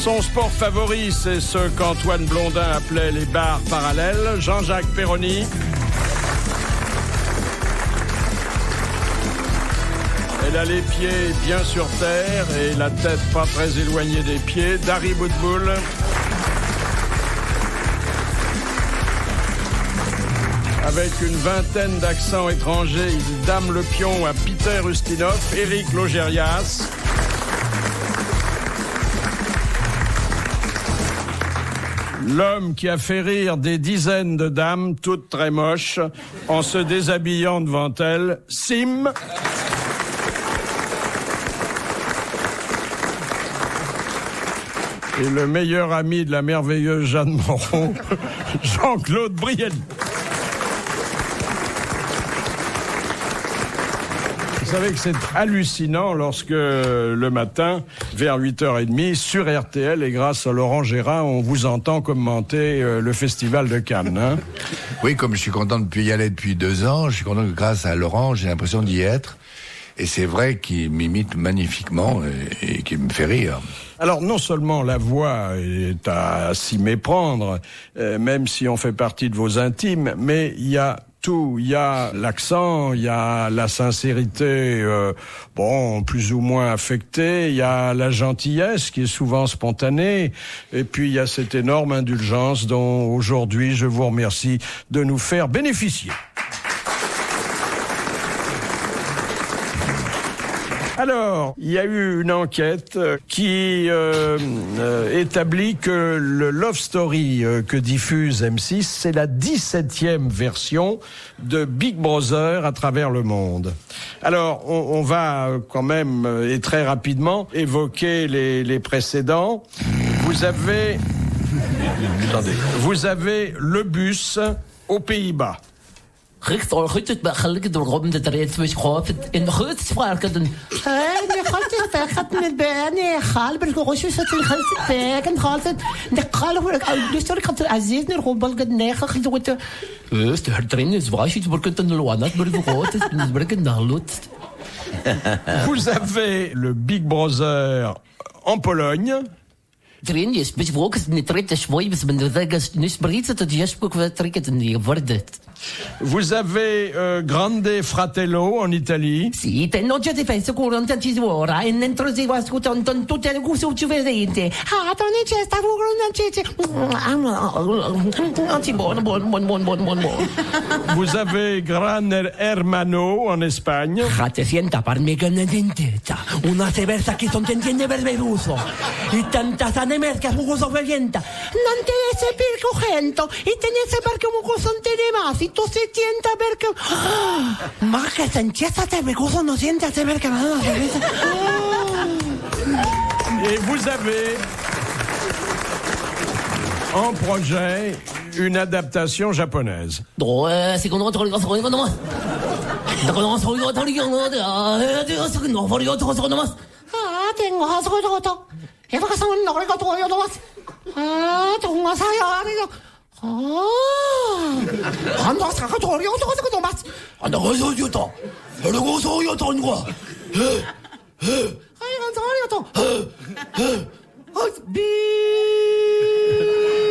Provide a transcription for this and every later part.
Son sport favori, c'est ce qu'Antoine Blondin appelait les barres parallèles. Jean-Jacques Perroni. Elle a les pieds bien sur terre et la tête pas très éloignée des pieds. Dari Boudboul. Avec une vingtaine d'accents étrangers, il dame le pion à Peter Ustinov, Éric Logérias. L'homme qui a fait rire des dizaines de dames, toutes très moches, en se déshabillant devant elles, Sim. Et le meilleur ami de la merveilleuse Jeanne Moreau, Jean-Claude Brialy. Vous savez que c'est hallucinant lorsque le matin, vers 8h30, sur RTL et grâce à Laurent Gérard, on vous entend commenter le Festival de Cannes. Hein. Oui, comme je suis content de y aller depuis 2 ans, je suis content que grâce à Laurent, j'ai l'impression d'y être. Et c'est vrai qu'il m'imite magnifiquement et qu'il me fait rire. Alors, non seulement la voix est à s'y méprendre, même si on fait partie de vos intimes, mais il y a tout. Il y a l'accent, il y a la sincérité, plus ou moins affectée, il y a la gentillesse qui est souvent spontanée, et puis il y a cette énorme indulgence dont aujourd'hui je vous remercie de nous faire bénéficier. Alors, il y a eu une enquête qui établit que le Love Story que diffuse M6, c'est la 17e version de Big Brother à travers le monde. Alors, on va quand même, et très rapidement, évoquer les précédents. Vous avez le bus aux Pays-Bas. Vous avez le Big Brother en Pologne. Vous avez Grande Fratello en Italie. Vous avez Gran Hermano en Espagne. Una cerveza que son entiende verberuso y tantas anemercas jugosos bebienta non te ese pirco gento y tenese perché un cosa te más y tú se tienta perché más que sancheza te begoso no siente hacer perché nada cerveza. Et vous avez en projet une adaptation japonaise.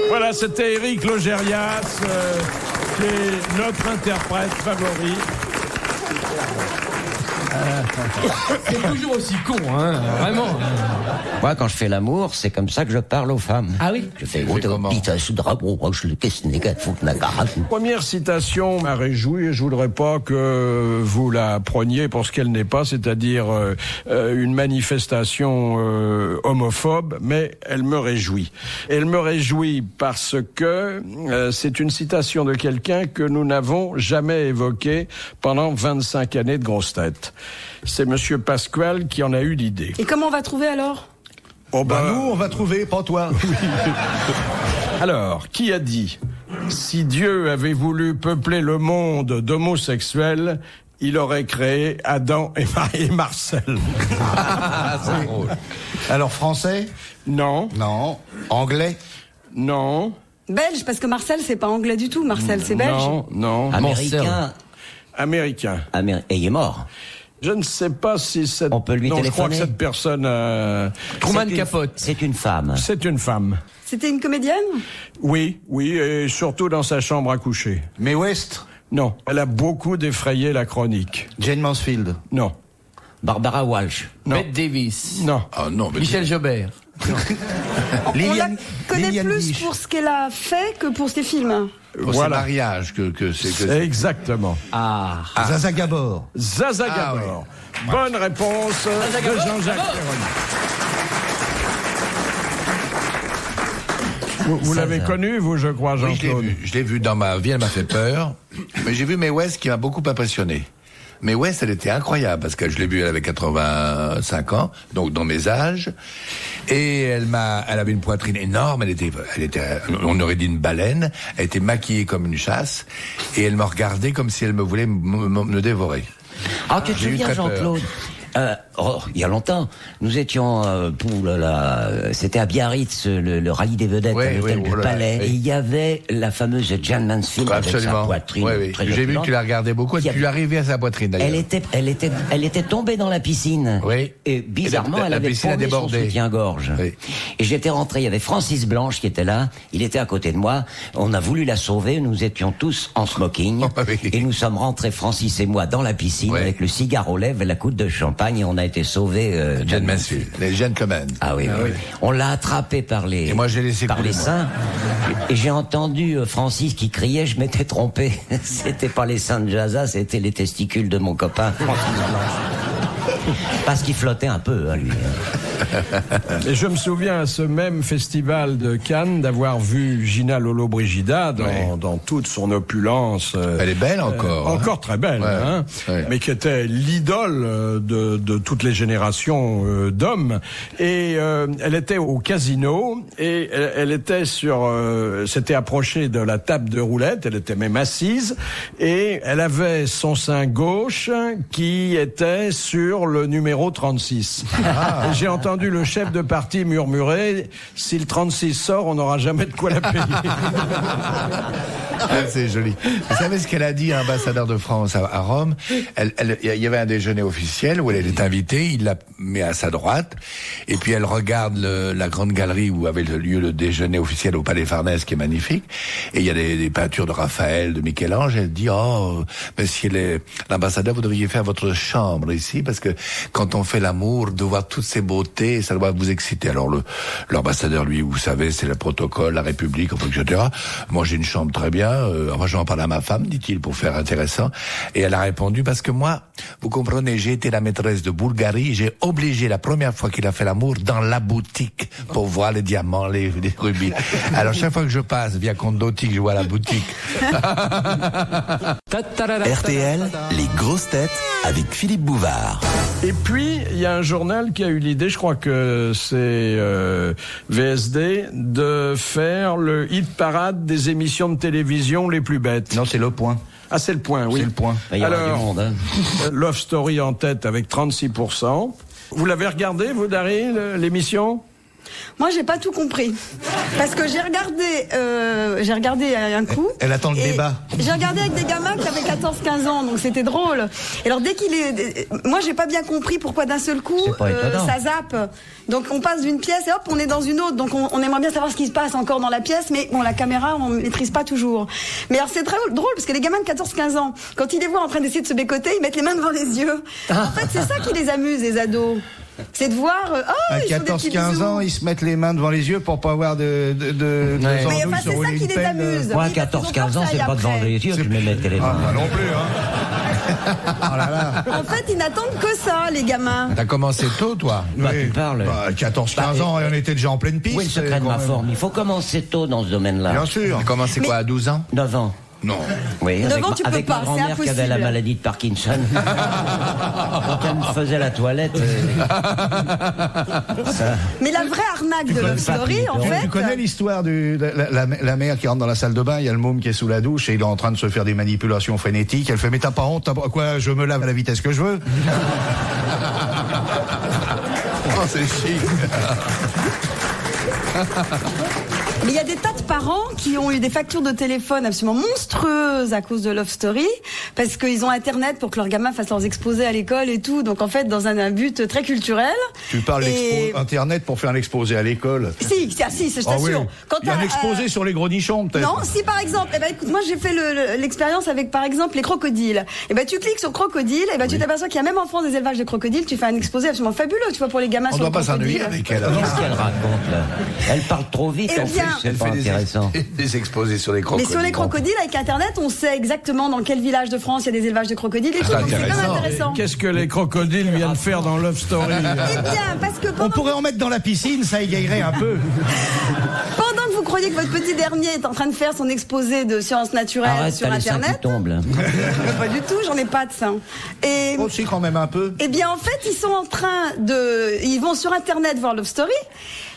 Voilà, c'était Éric Logérias, qui est notre interprète favori. C'est toujours aussi con, hein, vraiment. Moi, quand je fais l'amour, c'est comme ça que je parle aux femmes. Ah oui? Je fais Première citation m'a réjoui et je voudrais pas que vous la preniez pour ce qu'elle n'est pas, c'est-à-dire une manifestation homophobe, mais elle me réjouit. Elle me réjouit parce que c'est une citation de quelqu'un que nous n'avons jamais évoqué pendant 25 années de grosses têtes. C'est Monsieur Pasquale qui en a eu l'idée. Et comment on va trouver alors ? Oh nous, on va trouver, pas toi. Alors, qui a dit « Si Dieu avait voulu peupler le monde d'homosexuels, il aurait créé Adam et Marcel. » C'est drôle. Alors, français ? Non. Non. Anglais ? Non. Belge, parce que Marcel, c'est pas anglais du tout. Marcel, c'est belge. Non. Américain. Américain. Et il est mort. Je ne sais pas si cette... On peut lui non, téléphoner. je crois que cette personne... Truman Capote. C'est une femme. C'est une femme. C'était une comédienne? Oui, et surtout dans sa chambre à coucher. Mae West, Non, elle a beaucoup défrayé la chronique. Jane Mansfield. Non, Barbara Walsh. non, Bette Davis. non. Ah non, mais Michel Jobert. On la Liliane- connaît Liliane plus Guiche. pour ce qu'elle a fait que pour ses films. pour Voilà. ces mariages que c'est... Exactement. Ah. Zaza Gabor. Zaza Ah, Gabor. Bonne réponse de Jean-Jacques Perroni. Vous l'avez connue, vous, je crois, Oui, je l'ai Jean-Claude. vu. Je l'ai vu dans ma vie, elle m'a fait peur. Mais j'ai vu Mae West qui m'a beaucoup impressionné. Mae West, elle était incroyable parce que je l'ai vue, elle avait 85 ans, donc dans mes âges. Et elle avait une poitrine énorme, elle était, on aurait dit une baleine. Elle était maquillée comme une chasse. Et elle me regardait comme si elle me voulait me dévorer. Ah, tu te J'ai eu souviens, très peur. Jean-Claude il y a longtemps, nous étions c'était à Biarritz, le rallye des vedettes, Oui, à l'hôtel oui, du oh là là, Palais, oui. et il y avait la fameuse Jane Mansfield avec sa Absolument. poitrine Oui, oui. très J'ai vu que opulente. tu la regardais beaucoup et Qui a- tu arrivais à sa poitrine d'ailleurs. Elle était tombée dans la piscine. Oui. Et bizarrement, Et la elle avait piscine a paumé son débordé. soutien-gorge. Oui. Et j'étais rentré, il y avait Francis Blanche qui était là, il était à côté de moi, on a voulu la sauver, nous étions tous en smoking, Oh, oui. et nous sommes rentrés, Francis et moi, dans la piscine, Ouais. avec le cigare aux lèvres et la coupe de champagne, et on a été sauvés. Jane Mansfield, les gentlemen. Ah oui, oui. On l'a attrapé par les, Et moi, j'ai laissé par couler, les moi. seins. Et j'ai entendu Francis qui criait, je m'étais trompé. C'était pas les seins de Jaza, c'était les testicules de mon copain Francis Blanche. Parce qu'il flottait un peu, hein, lui. Et je me souviens à ce même festival de Cannes d'avoir vu Gina Lollobrigida dans toute son opulence. Elle est belle encore. hein. Encore très belle, Ouais, hein, ouais. mais qui était l'idole de toutes les générations d'hommes. Et elle était au casino et elle était s'était approchée de la table de roulette. Elle était même assise et elle avait son sein gauche qui était sur le numéro 36. Et j'ai entendu le chef de parti murmurer « Si le 36 sort, on n'aura jamais de quoi la payer. » Ah, c'est joli. Vous savez ce qu'elle a dit à l'ambassadeur de France à Rome? Il y avait un déjeuner officiel où elle est invitée, il la met à sa droite, et puis elle regarde la grande galerie où avait lieu le déjeuner officiel au Palais Farnèse, qui est magnifique, et il y a des peintures de Raphaël, de Michel-Ange. Elle dit, oh, monsieur l'ambassadeur, vous devriez faire votre chambre ici, parce que quand on fait l'amour, de voir toutes ces beautés, ça doit vous exciter. Alors l'ambassadeur, lui, vous savez, c'est le protocole, la République, etc. Moi, j'ai une chambre très bien. Enfin, je vais en parler à ma femme, dit-il, pour faire intéressant. Et elle a répondu, parce que moi, vous comprenez, j'ai été la maîtresse de Bulgarie, j'ai obligé la première fois qu'il a fait l'amour dans la boutique pour voir les diamants, les rubis. Alors, chaque fois que je passe via compte nautique, je vois la boutique. RTL, les grosses têtes avec Philippe Bouvard. Et puis, il y a un journal qui a eu l'idée, je crois que c'est VSD, de faire le hit parade des émissions de télévision les plus bêtes. Non, c'est Le Point. Ah, c'est Le Point, oui. C'est Le Point. Il y aura Alors, du monde, hein. Love Story en tête avec 36%. Vous l'avez regardé, vous, Dari, l'émission ? Moi, j'ai pas tout compris. Parce que j'ai regardé un coup. Elle attend le et débat. J'ai regardé avec des gamins qui avaient 14-15 ans, donc c'était drôle. Et alors, moi, j'ai pas bien compris pourquoi d'un seul coup, C'est pas étonnant. ça zappe. Donc, on passe d'une pièce et hop, on est dans une autre. Donc, on aimerait bien savoir ce qui se passe encore dans la pièce, mais bon, la caméra, on maîtrise pas toujours. Mais alors, c'est très drôle, parce que les gamins de 14-15 ans, quand ils les voient en train d'essayer de se bécoter, ils mettent les mains devant les yeux. En fait, c'est ça qui les amuse, les ados. C'est de voir, À ils font des petits 14-15 bisous. ans, ils se mettent les mains devant les yeux pour pas avoir de Mais andouilles enfin, sur c'est ça rouler qui une les pelle. amuse. Moi, à Oui, parce qu'ils ont 14-15 peur ans, que ça c'est aille pas devant après. les yeux que je me mettais les mains. non plus, hein. Oh là là. En fait, ils n'attendent que ça, les gamins. T'as commencé tôt, toi? Bah, Oui. tu parles. Bah, 14-15 ans, et on était déjà en pleine piste. Où est le secret de quand ma même. forme? Il faut commencer tôt dans ce domaine-là. Bien sûr. T'as commencé quoi, à 12 ans? 9 ans. Non. Oui, Devant, avec, tu peux avec pas, ma c'est grand-mère qui avait la impossible. maladie de Parkinson. Quand elle me faisait la toilette, Mais la vraie arnaque de Love Story, en fait. Tu connais l'histoire de la mère qui rentre dans la salle de bain, il y a le môme qui est sous la douche et il est en train de se faire des manipulations frénétiques. Elle fait, mais t'as pas honte, quoi, je me lave à la vitesse que je veux. Oh, c'est chic. Mais il y a des tas de parents qui ont eu des factures de téléphone absolument monstrueuses à cause de Love Story, parce qu'ils ont Internet pour que leurs gamins fassent leurs exposés à l'école et tout. Donc en fait, dans un but très culturel. Tu parles Internet pour faire un exposé à l'école. Si, c'est je t'assure. Oui. Il y a un exposé sur les gros nichons, peut-être. Non, si par exemple, écoute, moi j'ai fait l'expérience avec par exemple les crocodiles. Tu cliques sur crocodile, tu t'aperçois qu'il y a même en France des élevages de crocodiles. Tu fais un exposé absolument fabuleux, tu vois, pour les gamins. On sur doit pas s'ennuyer avec elle. Qu'est-ce qu'elle raconte là? Elle parle trop vite en plus. Elle fait des exposés sur les crocodiles. Mais sur les crocodiles, avec Internet, on sait exactement dans quel village de France il y a des élevages de crocodiles et tout. Donc c'est quand même intéressant. Qu'est-ce que les crocodiles viennent faire dans Love Story? Eh bien, parce que On pourrait en mettre dans la piscine, ça égayerait un peu. pendant que vous croyez que votre petit dernier est en train de faire son exposé de sciences naturelles Arrête, sur t'as les seins Internet. qui tombent là. Pas du tout, j'en ai pas de ça. Et Aussi quand même un peu. eh bien, en fait, ils vont sur Internet voir Love Story.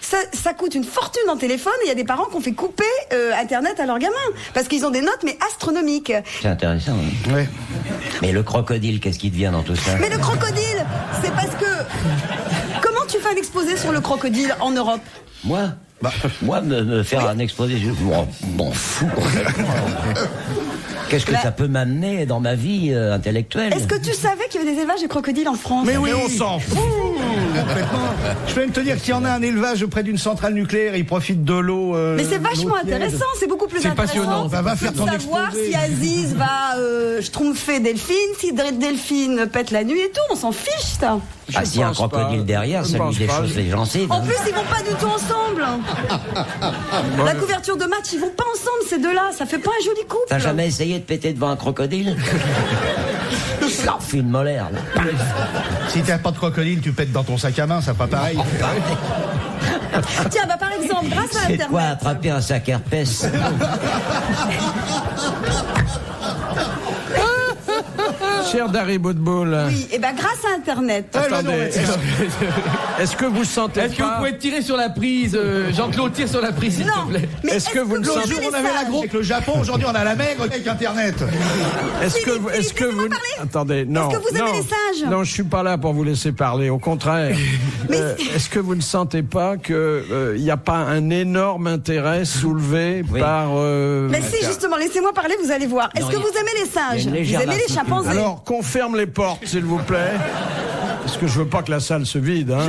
Ça coûte une fortune en téléphone et il y a des parents qui ont fait couper Internet à leurs gamins parce qu'ils ont des notes mais astronomiques. C'est intéressant. Hein. Ouais. Mais le crocodile, qu'est-ce qui devient dans tout ça? Mais le crocodile, c'est parce que... Comment tu fais un exposé sur le crocodile en Europe? Moi me faire un exposé, je m'en fous complètement. Qu'est-ce que ça peut m'amener dans ma vie intellectuelle? Est-ce que tu savais qu'il y avait des élevages de crocodiles en France? Mais oui, on s'en fout. Complètement. Je peux même te dire qu'il y en a un élevage près d'une centrale nucléaire, ils profitent de l'eau. Mais c'est vachement l'eau tiède. intéressant, c'est beaucoup plus C'est intéressant. passionnant. Va faire de ton savoir exposé. si Aziz va schtroumpfer Delphine, si Delphine pète la nuit et tout, on s'en fiche ça. Ah, s'il y a un pense pas. crocodile derrière, Je ça lui pense pas. déchausse les gencives. En hein. plus, ils vont pas du tout ensemble. La couverture de match, ils vont pas ensemble ces deux-là, ça fait pas un joli couple. T'as jamais essayé de péter devant un crocodile? Ça en fait une molaire, là. Si t'as pas de crocodile, tu pètes dans ton sac à main, ça pas pareil. Tiens, par exemple, grâce à C'est Internet. quoi attraper un sac herpès? Cher Dari Boudboul. Oui, et grâce à Internet. Attendez, est-ce que vous sentez Est-ce que vous pas... pouvez tirer sur la prise? Jean-Claude, tire sur la prise, s'il Non, te plaît. mais Est-ce que vous ne avez sentez- les On avait la sages grosse avec le Japon, aujourd'hui on a la maigre avec Internet. Est-ce que vous... Philippe, laissez-moi parler. Attendez, non. Est-ce que vous aimez non, les sages? Non, je suis pas là pour vous laisser parler, au contraire. Est-ce que vous ne sentez pas que il n'y a pas un énorme intérêt soulevé Oui. par... Mais si, justement, laissez-moi parler, vous allez voir. Est-ce Non, que il y a- vous aimez les il y a singes? une Vous légère aimez les lassitude. chimpanzés? Alors, qu'on ferme les portes, s'il vous plaît. Parce que je veux pas que la salle se vide, hein.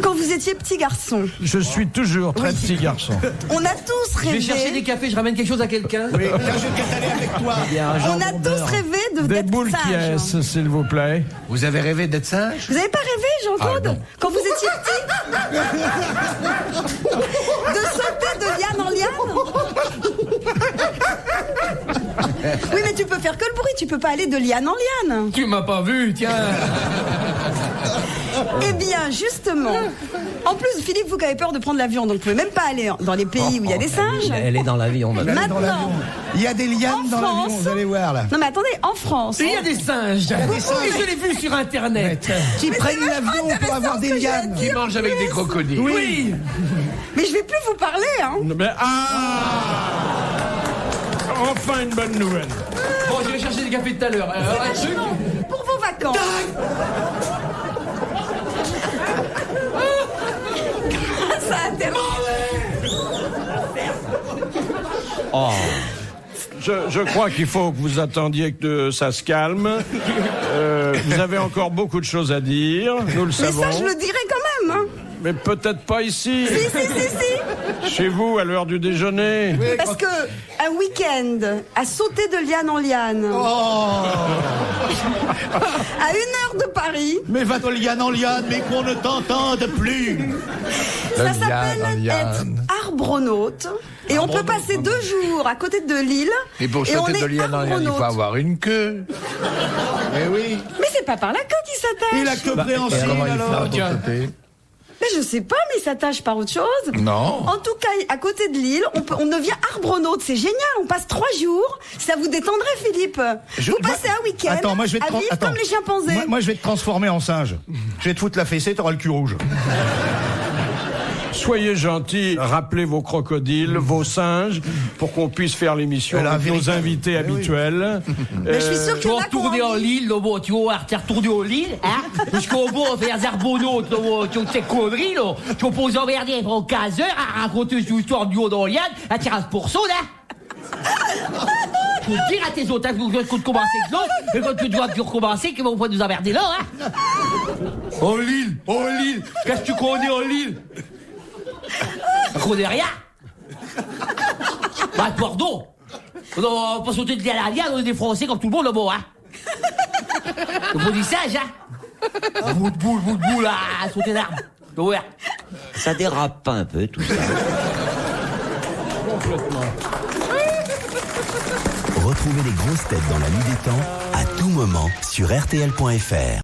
Quand vous étiez petit garçon, Je suis toujours très petit garçon. on a tous Je vais chercher des rêvé... cafés, je ramène quelque chose à quelqu'un. Oui, là je vais aller avec toi. Il y a un On a jambon tous beurre. rêvé Des d'être boules sage. qui est, s'il vous plaît. Vous avez rêvé d'être sage? Vous avez pas rêvé, Jean-Claude, quand vous étiez petit, de sauter de liane en liane? Oui, mais tu peux faire que le bruit, tu peux pas aller de liane en liane. Tu m'as pas vu, tiens. Eh bien, justement, en plus, Philippe, vous qui avez peur de prendre l'avion, donc vous pouvez même pas aller dans les pays où il y a des singes. Elle est dans l'avion maintenant. Maintenant, Il y a des lianes En dans l'avion, France. vous allez voir là. non mais attendez, en France, Il y a des singes. Et je l'ai vu sur Internet. Qui prennent c'est vachement l'avion pour avoir intéressant des ce que j'ai à lianes. dire. Qui mange avec des crocodiles? Oui. mais je vais plus vous parler, hein. Mais, enfin une bonne nouvelle. Bon, je vais chercher des cafés tout à l'heure. Alors, un truc. Pour vos vacances. Ça a Internet. Oh, Je crois qu'il faut que vous attendiez que ça se calme. Vous avez encore beaucoup de choses à dire, nous le Mais savons. ça, je le dirai quand même, hein. Mais peut-être pas ici. Si. Chez vous, à l'heure du déjeuner. Parce que un week-end à sauter de liane en liane, à 1 heure de Paris, Mais va de liane en liane, mais qu'on ne t'entende plus. ça liane en s'appelle liane. être arbre-naute. Et on peut passer 2 jours à côté de l'île. Et pour on sauter de est liane en liane, il faut arbre-naute. avoir une queue. Mais oui. Mais c'est pas par la queue qui Et la s'attache. queue préhensile Comment il alors. faut pour sauter? Mais je sais pas, mais il s'attache par autre chose. Non. En tout cas, à côté de l'île, on devient arbre-naute. C'est génial. On passe 3 jours. Ça vous détendrait, Philippe. Vous passez un week-end Attends, moi je vais te à vivre attends. comme les chimpanzés. Moi je vais te transformer en singe. Je vais te foutre la fessée, t'auras le cul rouge. Soyez gentils, rappelez vos crocodiles, vos singes, pour qu'on puisse faire l'émission avec nos invités habituels. Mais je suis sûr Tu qu'il y vas en a qui ont retourner en envie. Lille, là, bon, tu vas voir, t'es retourné en Lille, hein? Jusqu'au bout, on va faire Zarbonautes, là, bon, tu as ces conneries, là. Tu vas pas vous emmerder pendant 15 heures à raconter cette histoire du haut dans l'Yann à 15%, là. Faut dire à tes autres, hein, quand tu commences avec l'autre, et quand tu dois recommencer, qu'ils vont pas nous emmerder là, hein? En Lille, qu'est-ce que tu connais en Lille? On connaît rien. Bah, Bordeaux. On va pas sauter de l'Alliance, on est des Français comme tout le monde là-bas, hein. On faut du sage, hein. Bout de boule, à sauter d'armes. Ouais. Ça dérape pas un peu, tout ça. Retrouvez les grosses têtes dans la nuit des temps à tout moment sur RTL.fr.